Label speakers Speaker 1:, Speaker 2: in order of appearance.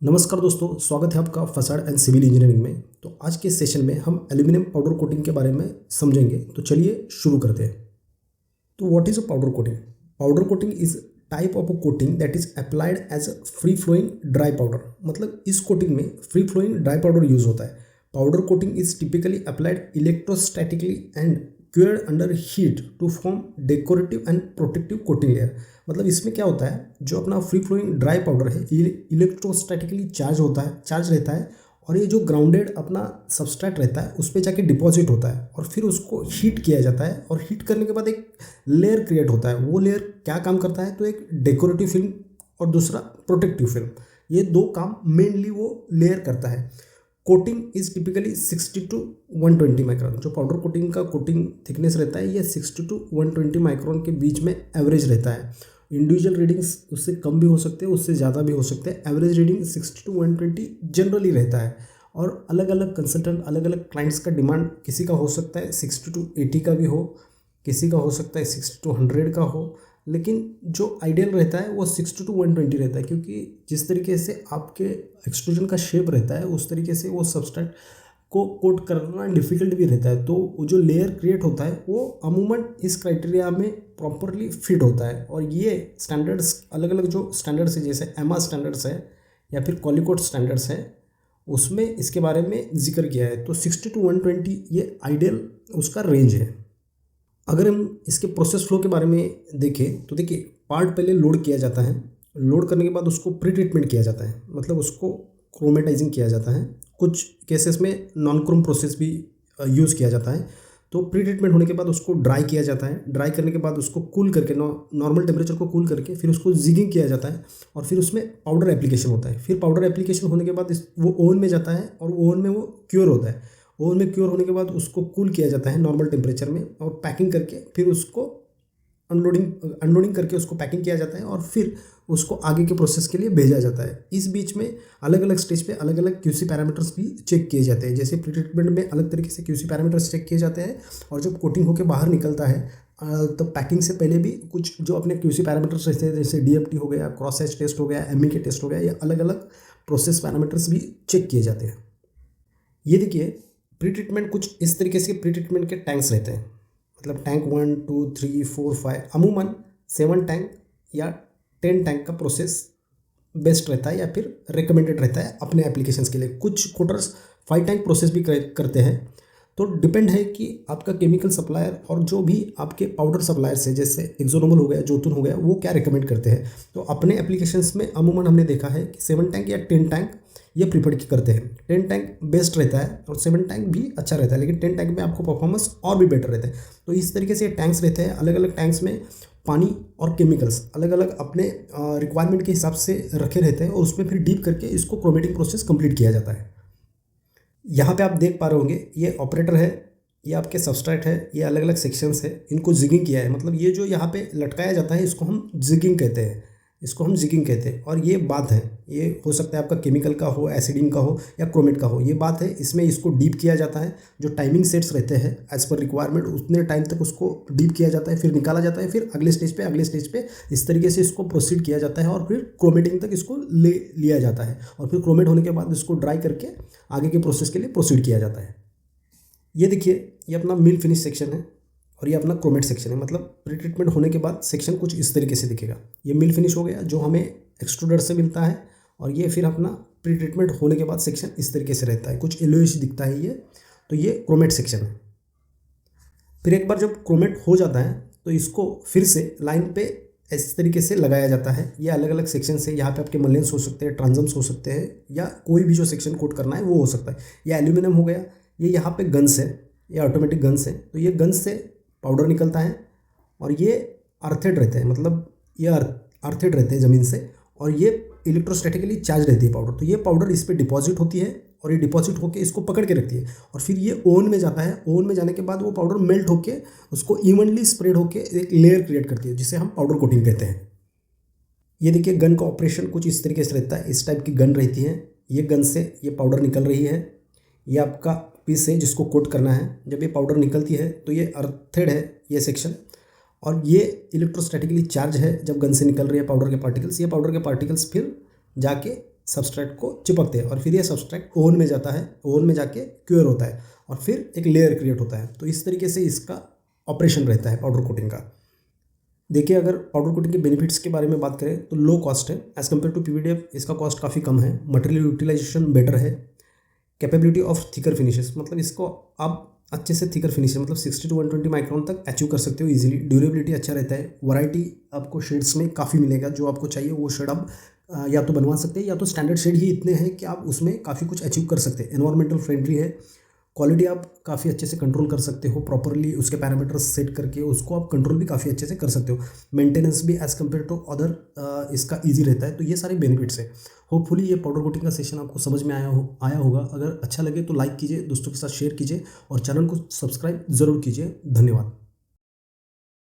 Speaker 1: नमस्कार दोस्तों, स्वागत है आपका फसाड एंड सिविल इंजीनियरिंग में। तो आज के सेशन में हम एल्यूमिनियम पाउडर कोटिंग के बारे में समझेंगे। तो चलिए शुरू करते हैं। तो what is a powder coating? Powder coating is type of a coating that is applied as a free flowing dry powder. मतलब इस कोटिंग में free flowing dry powder use होता है। Powder coating is typically applied electrostatically and cured under heat to form decorative and protective coating layer. मतलब इसमें क्या होता है, जो अपना फ्री फ्लोइंग ड्राई पाउडर है इलेक्ट्रोस्टैटिकली चार्ज रहता है और ये जो ग्राउंडेड अपना सबस्ट्रेट रहता है उस पर जाके डिपॉजिट होता है और फिर उसको हीट किया जाता है और हीट करने के बाद एक लेयर क्रिएट होता है। वो लेयर क्या काम करता है, तो एक डेकोरेटिव फिल्म और दूसरा प्रोटेक्टिव फिल्म, ये दो काम मेनली वो लेयर करता है। Coating is typically 60 to 120 micron. जो पाउडर कोटिंग का कोटिंग थिकनेस रहता है ये 60 टू 120 माइक्रोन के बीच में एवरेज रहता है। इंडिविजुअल रीडिंग्स उससे कम भी हो सकते हैं, उससे ज़्यादा भी हो सकते हैं। एवरेज रीडिंग 60 टू 120 जनरली रहता है और अलग अलग कंसल्टेंट अलग अलग क्लाइंट्स का डिमांड, किसी का हो सकता है 60 टू 80 का भी हो, किसी का हो सकता है 60 टू 100 का हो, लेकिन जो आइडियल रहता है वो 60 टू 120 रहता है। क्योंकि जिस तरीके से आपके एक्सट्रूजन का शेप रहता है उस तरीके से वो सबस्ट्रेट को कोट करना डिफ़िकल्ट भी रहता है। तो वो जो लेयर क्रिएट होता है वो अमूमन इस क्राइटेरिया में प्रॉपरली फिट होता है। और ये स्टैंडर्ड्स अलग अलग जो स्टैंडर्ड्स है, जैसे एमा स्टैंडर्ड्स है या फिर कॉलिकोट स्टैंडर्ड्स है, उसमें इसके बारे में जिक्र किया है। तो 60 टू 120 ये आइडियल उसका रेंज है। अगर हम इसके प्रोसेस फ्लो के बारे में देखें तो देखिए, पार्ट पहले लोड किया जाता है। लोड करने के बाद उसको प्री ट्रीटमेंट किया जाता है, मतलब उसको क्रोमेटाइजिंग किया जाता है। कुछ केसेस में नॉन क्रोम प्रोसेस भी यूज़ किया जाता है। तो प्री ट्रीटमेंट होने के बाद उसको ड्राई किया जाता है। ड्राई करने के बाद उसको कूल करके नॉर्मल टेम्परेचर को कूल करके फिर उसको जिगिंग किया जाता है और फिर उसमें पाउडर एप्लीकेशन होता है। फिर पाउडर एप्लीकेशन होने के बाद वो ओवन में जाता है और ओवन में वो क्योर होता है। ओवन में क्योर होने के बाद उसको कूल किया जाता है नॉर्मल टेम्परेचर में और पैकिंग करके फिर उसको अनलोडिंग करके उसको पैकिंग किया जाता है और फिर उसको आगे के प्रोसेस के लिए भेजा जाता है। इस बीच में अलग अलग स्टेज पे अलग अलग क्यूसी पैरामीटर्स भी चेक किए जाते हैं। जैसे प्री ट्रीटमेंट में अलग तरीके से क्यूसी पैरामीटर्स चेक किए जाते हैं और जब कोटिंग होकर बाहर निकलता है तो पैकिंग से पहले भी कुछ जो अपने क्यूसी पैरामीटर्स रहते हैं, जैसे डीएफटी हो गया, क्रॉस हैच टेस्ट हो गया, एमईके टेस्ट हो गया, ये अलग अलग प्रोसेस पैरामीटर्स भी चेक किए जाते हैं। ये देखिए, प्री ट्रीटमेंट कुछ इस तरीके से प्री ट्रीटमेंट के टैंक्स रहते हैं। मतलब टैंक 1 2 3 4 5, अमूमन 7 टैंक या 10 टैंक का प्रोसेस बेस्ट रहता है या फिर रिकमेंडेड रहता है अपने एप्लीकेशंस के लिए। कुछ कोटर्स 5 टैंक प्रोसेस भी करते हैं। तो डिपेंड है कि आपका केमिकल सप्लायर और जो भी आपके पाउडर सप्लायर्स है, जैसे एक्जोनोमल हो गया, जोतुन हो गया, वो क्या रिकमेंड करते हैं। तो अपने एप्लीकेशंस में अमूमन हमने देखा है कि 7 टैंक या 10 टैंक ये प्रीफर करते हैं। 10 टैंक बेस्ट रहता है और 7 टैंक भी अच्छा रहता है, लेकिन 10 टैंक में आपको परफॉर्मेंस और भी बेटर रहता है। तो इस तरीके से टैंक्स रहते हैं। अलग अलग टैंक्स में पानी और केमिकल्स अलग अलग अपने रिक्वायरमेंट के हिसाब से रखे रहते हैं और उसमें फिर डीप करके इसको क्रोमेटिंग प्रोसेस कंप्लीट किया जाता है। यहाँ पे आप देख पा रहे होंगे, ये ऑपरेटर है, ये आपके सबस्ट्रेट है, ये अलग अलग सेक्शंस है, इनको जिगिंग किया है। मतलब ये जो यहाँ पे लटकाया जाता है इसको हम जिगिंग कहते हैं, और ये बात है, ये हो सकता है आपका केमिकल का हो, एसिडिंग का हो या क्रोमेट का हो, ये बात है। इसमें इसको डीप किया जाता है। जो टाइमिंग सेट्स रहते हैं एज पर रिक्वायरमेंट, उतने टाइम तक उसको डीप किया जाता है, फिर निकाला जाता है, फिर अगले स्टेज पे इस तरीके से इसको प्रोसीड किया जाता है और फिर क्रोमेटिंग तक इसको ले लिया जाता है और फिर क्रोमेट होने के बाद इसको ड्राई करके आगे के प्रोसेस के लिए प्रोसीड किया जाता है। ये देखिए, ये अपना मिल फिनिश सेक्शन है और ये अपना क्रोमेट सेक्शन है। मतलब प्री ट्रीटमेंट होने के बाद सेक्शन कुछ इस तरीके से दिखेगा। ये मिल फिनिश हो गया जो हमें एक्सट्रूडर से मिलता है, और ये फिर अपना प्री ट्रीटमेंट होने के बाद सेक्शन इस तरीके से रहता है, कुछ येलोइश दिखता है ये। तो ये क्रोमेट सेक्शन है। फिर एक बार जब क्रोमेट हो जाता है तो इसको फिर से लाइन पे इस तरीके से लगाया जाता है। ये अलग अलग सेक्शन से, यहाँ पे आपके मलेंस हो सकते हैं, ट्रांजम्स हो सकते हैं, या कोई भी जो सेक्शन कोट करना है वो हो सकता है। ये एल्यूमिनियम हो गया, ये यहाँ पे गन्स है, ये ऑटोमेटिक गन्स है। तो ये गन्स से पाउडर निकलता है और ये अर्थेड रहते हैं, मतलब ये अर्थेड रहते हैं ज़मीन से, और ये इलेक्ट्रोस्टैटिकली चार्ज रहती है पाउडर। तो ये पाउडर इस पर डिपॉजिट होती है और ये डिपॉजिट होकर इसको पकड़ के रखती है और फिर ये ओवन में जाता है। ओवन में जाने के बाद वो पाउडर मेल्ट होके उसको इवनली स्प्रेड होके एक लेयर क्रिएट करती है, जिसे हम पाउडर कोटिंग कहते हैं। ये देखिए, गन का ऑपरेशन कुछ इस तरीके से रहता है। इस टाइप की गन रहती है, ये गन से ये पाउडर निकल रही है, ये आपका पीस है जिसको कोट करना है। जब ये पाउडर निकलती है तो ये अर्थेड है ये सेक्शन, और ये इलेक्ट्रोस्टैटिकली चार्ज है। जब गन से निकल रही है पाउडर के पार्टिकल्स, ये पाउडर के पार्टिकल्स फिर जाके सब्सट्रैक्ट को चिपकते हैं और फिर ये सब्सट्रैक्ट ओवन में जाता है, ओवन में जाके क्योर होता है और फिर एक लेयर क्रिएट होता है। तो इस तरीके से इसका ऑपरेशन रहता है पाउडर कोटिंग का। देखिए, अगर पाउडर कोटिंग के बेनिफिट्स के बारे में बात करें तो लो कॉस्ट है एज़ कम्पेयर टू पीवीडीएफ। इसका कॉस्ट काफ़ी कम है, मटेरियल यूटिलाइजेशन बेटर है, कैपेबिलिटी ऑफ थिकर फिनिशेस, मतलब इसको आप अच्छे से थिकर फिनिश मतलब 60 to 120 माइक्रोन तक अचीव कर सकते हो इजीली। ड्यूरेबिलिटी अच्छा रहता है, वैरायटी आपको शेड्स में काफ़ी मिलेगा, जो आपको चाहिए वो शेड आप या तो बनवा सकते हैं या तो स्टैंडर्ड शेड ही इतने हैं कि आप उसमें काफ़ी कुछ अचीव कर सकते हैं। एनवायरमेंटल फ्रेंडली है, क्वालिटी आप काफ़ी अच्छे से कंट्रोल कर सकते हो, प्रॉपरली उसके पैरामीटर्स सेट करके उसको आप कंट्रोल भी काफ़ी अच्छे से कर सकते हो। मेंटेनेंस भी एज़ कम्पेयर टू अदर इसका ईजी रहता है। तो ये सारे बेनिफिट्स है। होपफुली ये पाउडर कोटिंग का सेशन आपको समझ में आया होगा। अगर अच्छा लगे तो लाइक कीजिए, दोस्तों के साथ शेयर कीजिए और चैनल को सब्सक्राइब ज़रूर कीजिए। धन्यवाद।